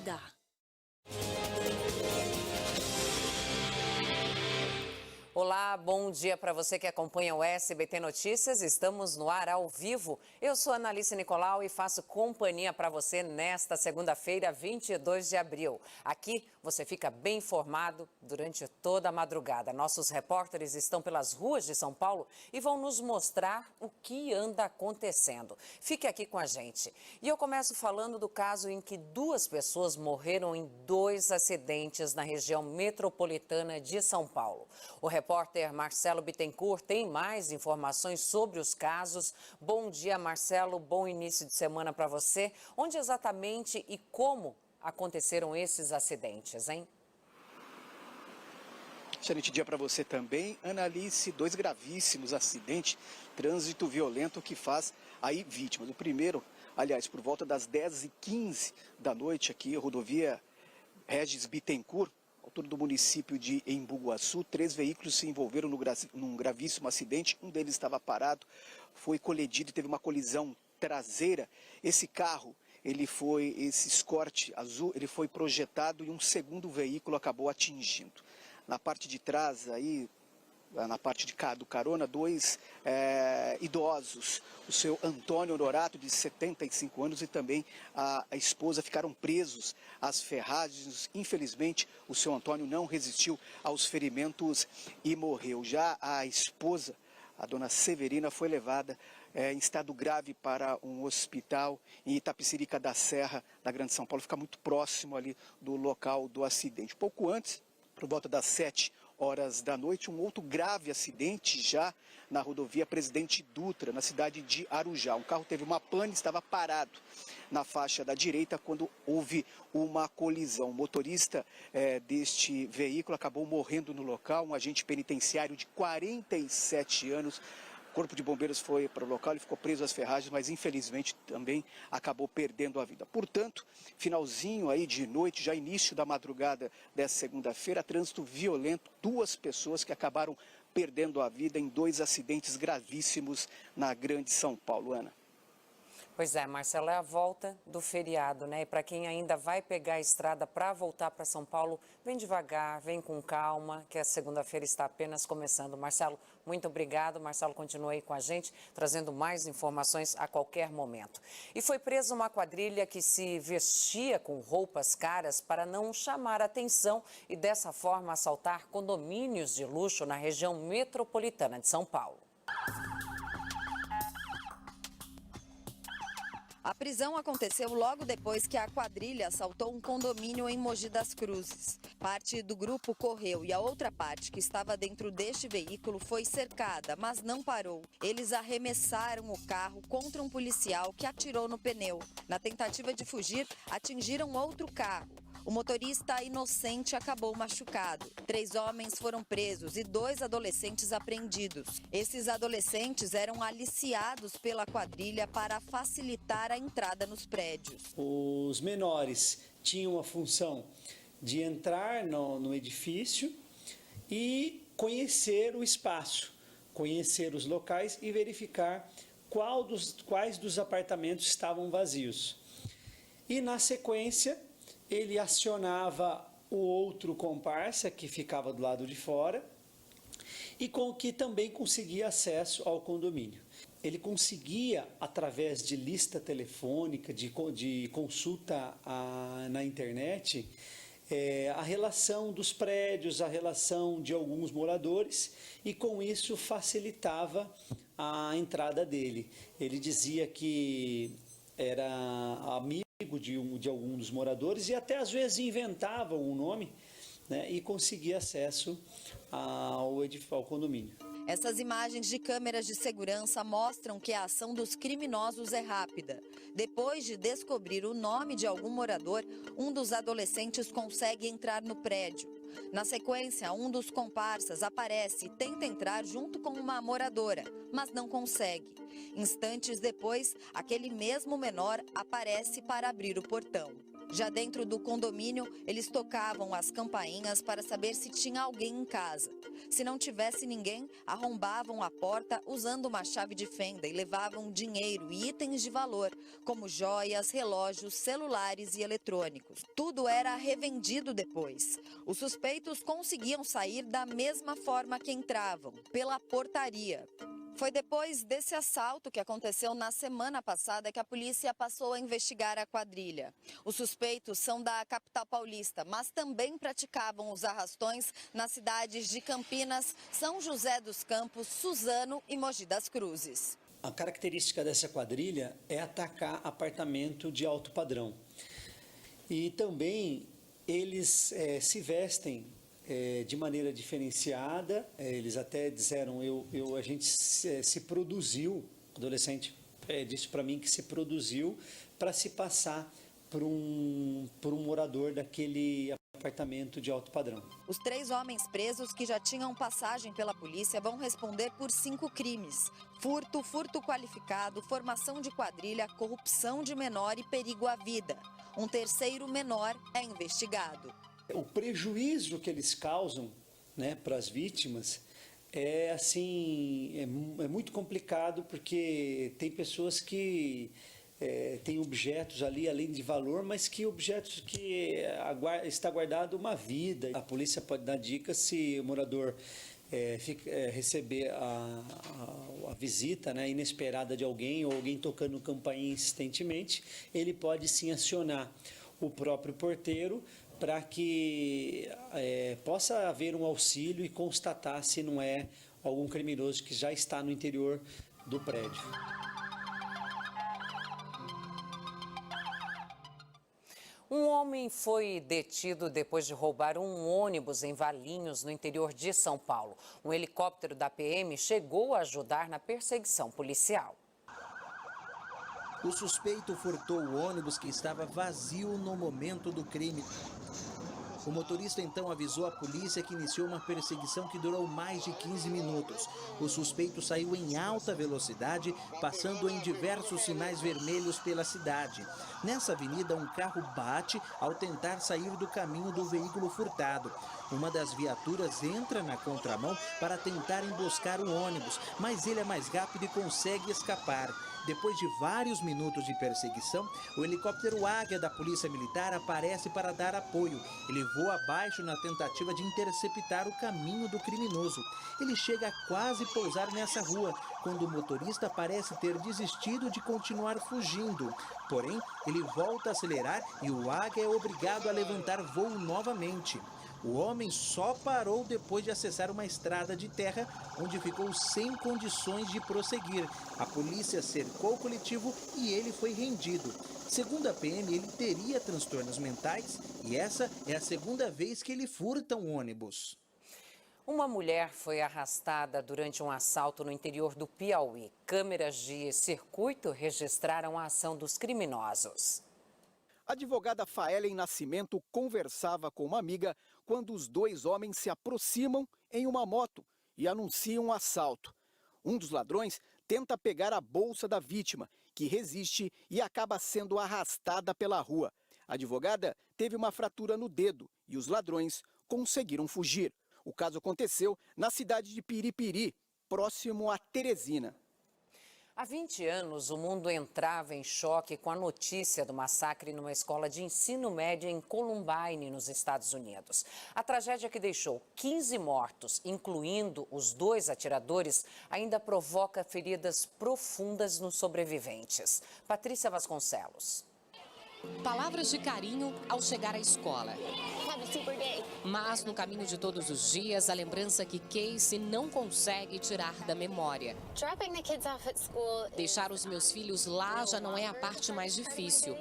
Vida. Olá, bom dia para você que acompanha o SBT Notícias. Estamos no ar ao vivo. Eu sou Analice Nicolau e faço companhia para você nesta segunda-feira, 22 de abril. Aqui você fica bem informado durante toda a madrugada. Nossos repórteres estão pelas ruas de São Paulo e vão nos mostrar o que anda acontecendo. Fique aqui com a gente. E eu começo falando do caso em que 2 pessoas morreram em 2 acidentes na região metropolitana de São Paulo. O repórter Marcelo Bittencourt tem mais informações sobre os casos. Bom dia, Marcelo. Bom início de semana para você. Onde exatamente e como aconteceram esses acidentes, hein? Excelente dia para você também. Analice, 2 gravíssimos acidentes, trânsito violento que faz aí vítimas. O primeiro, aliás, por volta das 10h15 da noite aqui, a rodovia Regis Bittencourt, altura do município de Embu-Guaçu, 3 veículos se envolveram num gravíssimo acidente. Um deles estava parado, foi colidido e teve uma colisão traseira. Esse carro, esse Escort azul, ele foi projetado e um segundo veículo acabou atingindo. Na parte de trás, aí, na parte do carona, 2 idosos, o seu Antônio Honorato, de 75 anos, e também a esposa ficaram presos às ferragens. Infelizmente, o seu Antônio não resistiu aos ferimentos e morreu. Já a esposa, a dona Severina, foi levada em estado grave para um hospital em Itapecerica da Serra, na Grande São Paulo. Fica muito próximo ali do local do acidente. Pouco antes, por volta das 7h da noite, um outro grave acidente já na rodovia Presidente Dutra, na cidade de Arujá. Um carro teve uma pane, estava parado na faixa da direita quando houve uma colisão. O motorista deste veículo acabou morrendo no local, um agente penitenciário de 47 anos. O Corpo de Bombeiros foi para o local, ele ficou preso às ferragens, mas infelizmente também acabou perdendo a vida. Portanto, finalzinho aí de noite, já início da madrugada dessa segunda-feira, trânsito violento, 2 pessoas que acabaram perdendo a vida em 2 acidentes gravíssimos na Grande São Paulo. Ana. Pois é, Marcelo, é a volta do feriado, né? E para quem ainda vai pegar a estrada para voltar para São Paulo, vem devagar, vem com calma, que a segunda-feira está apenas começando. Marcelo, muito obrigado. Marcelo continua aí com a gente, trazendo mais informações a qualquer momento. E foi presa uma quadrilha que se vestia com roupas caras para não chamar atenção e dessa forma assaltar condomínios de luxo na região metropolitana de São Paulo. A prisão aconteceu logo depois que a quadrilha assaltou um condomínio em Mogi das Cruzes. Parte do grupo correu e a outra parte, que estava dentro deste veículo, foi cercada, mas não parou. Eles arremessaram o carro contra um policial que atirou no pneu. Na tentativa de fugir, atingiram outro carro. O motorista inocente acabou machucado. 3 homens foram presos e 2 adolescentes apreendidos. Esses adolescentes eram aliciados pela quadrilha para facilitar a entrada nos prédios. Os menores tinham a função de entrar no edifício e conhecer o espaço, conhecer os locais e verificar quais dos apartamentos estavam vazios. E na sequência, ele acionava o outro comparsa que ficava do lado de fora e com que também conseguia acesso ao condomínio. Ele conseguia, através de lista telefônica, de consulta na internet, a relação dos prédios, a relação de alguns moradores, e com isso facilitava a entrada dele. Ele dizia que era amigo de algum dos moradores e até às vezes inventava um nome, né, e conseguia acesso ao condomínio. Essas imagens de câmeras de segurança mostram que a ação dos criminosos é rápida. Depois de descobrir o nome de algum morador, um dos adolescentes consegue entrar no prédio. Na sequência, um dos comparsas aparece e tenta entrar junto com uma moradora, mas não consegue. Instantes depois, aquele mesmo menor aparece para abrir o portão. Já dentro do condomínio, eles tocavam as campainhas para saber se tinha alguém em casa. Se não tivesse ninguém, arrombavam a porta usando uma chave de fenda e levavam dinheiro e itens de valor, como joias, relógios, celulares e eletrônicos. Tudo era revendido depois. Os suspeitos conseguiam sair da mesma forma que entravam, pela portaria. Foi depois desse assalto que aconteceu na semana passada que a polícia passou a investigar a quadrilha. Os suspeitos são da capital paulista, mas também praticavam os arrastões nas cidades de Campinas, São José dos Campos, Suzano e Mogi das Cruzes. A característica dessa quadrilha é atacar apartamento de alto padrão. E também eles se vestem de maneira diferenciada. Eles até disseram, a gente se produziu, o adolescente disse para mim que se produziu para se passar por um morador daquele apartamento de alto padrão. Os 3 homens presos que já tinham passagem pela polícia vão responder por 5 crimes: furto, furto qualificado, formação de quadrilha, corrupção de menor e perigo à vida. Um terceiro menor é investigado. O prejuízo que eles causam, né, para as vítimas é assim, é muito complicado, porque tem pessoas que têm objetos ali além de valor, mas que objetos que está guardado uma vida. A polícia pode dar dicas se o morador receber a visita, né, inesperada de alguém, ou alguém tocando campainha insistentemente, ele pode sim acionar o próprio porteiro para que possa haver um auxílio e constatar se não é algum criminoso que já está no interior do prédio. Um homem foi detido depois de roubar um ônibus em Valinhos, no interior de São Paulo. Um helicóptero da PM chegou a ajudar na perseguição policial. O suspeito furtou o ônibus que estava vazio no momento do crime. O motorista então avisou a polícia, que iniciou uma perseguição que durou mais de 15 minutos. O suspeito saiu em alta velocidade, passando em diversos sinais vermelhos pela cidade. Nessa avenida, um carro bate ao tentar sair do caminho do veículo furtado. Uma das viaturas entra na contramão para tentar emboscar o ônibus, mas ele é mais rápido e consegue escapar. Depois de vários minutos de perseguição, o helicóptero Águia da Polícia Militar aparece para dar apoio. Ele voa abaixo na tentativa de interceptar o caminho do criminoso. Ele chega a quase pousar nessa rua, quando o motorista parece ter desistido de continuar fugindo. Porém, ele volta a acelerar e o Águia é obrigado a levantar voo novamente. O homem só parou depois de acessar uma estrada de terra, onde ficou sem condições de prosseguir. A polícia cercou o coletivo e ele foi rendido. Segundo a PM, ele teria transtornos mentais e essa é a segunda vez que ele furta um ônibus. Uma mulher foi arrastada durante um assalto no interior do Piauí. Câmeras de circuito registraram a ação dos criminosos. A advogada Faelen Nascimento conversava com uma amiga quando os 2 homens se aproximam em uma moto e anunciam um assalto. Um dos ladrões tenta pegar a bolsa da vítima, que resiste e acaba sendo arrastada pela rua. A advogada teve uma fratura no dedo e os ladrões conseguiram fugir. O caso aconteceu na cidade de Piripiri, próximo a Teresina. Há 20 anos, o mundo entrava em choque com a notícia do massacre numa escola de ensino médio em Columbine, nos Estados Unidos. A tragédia, que deixou 15 mortos, incluindo os 2 atiradores, ainda provoca feridas profundas nos sobreviventes. Patrícia Vasconcelos. Palavras de carinho ao chegar à escola. Mas no caminho de todos os dias, a lembrança que Casey não consegue tirar da memória. Deixar os meus filhos lá já não é a parte mais difícil.